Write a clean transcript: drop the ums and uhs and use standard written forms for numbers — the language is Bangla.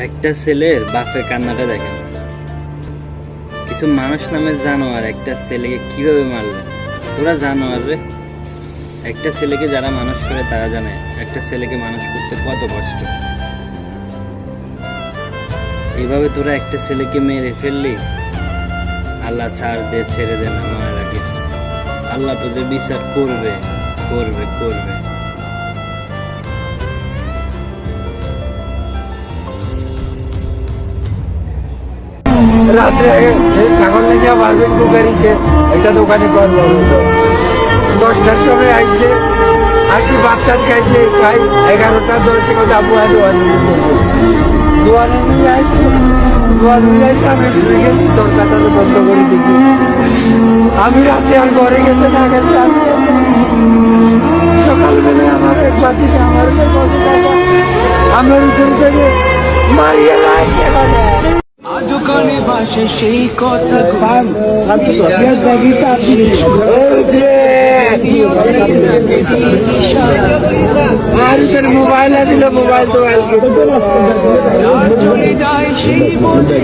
একটা ছেলের বাপের কান্নাটা দেখেন। কিছু মানুষ নামের জানোয়ার একটা ছেলেকে কিভাবে মারলো। তোরা জানোয়ার রে। একটা ছেলেকে যারা মানুষ করে তারা জানে একটা ছেলেকে মানুষ করতে কত কষ্ট। এভাবে তোরা একটা ছেলেকে মেরে ফেললি। আল্লাহ ছাড় দে, ছেড়ে দে না, মনে রাখিস আল্লাহ তোদের বিচার করবে করবে করবে। রাত্রে ছাগল নিয়ে মারবেন কুকারিছে একটা দোকানে করবো 10টার সময় আসছে, আসি বাচ্চার খাইছে খাই 11টা 10 কথা আবু দোয়ানে নিয়ে আসছে আমি শুয়ে গেছি, দরকারটা বন্ধ করে দিচ্ছি। আমি রাতে আর ঘরে গেছে না গেছে, আমি সকালবেলায় আমার এক বাতিতে আমার আমার উঠে থেকে মারিয়ে লাইছে আজও কানে ভাসে সেই কথা মোবাইল দিল মোবাইল তো চলে যায় সেই বোঝে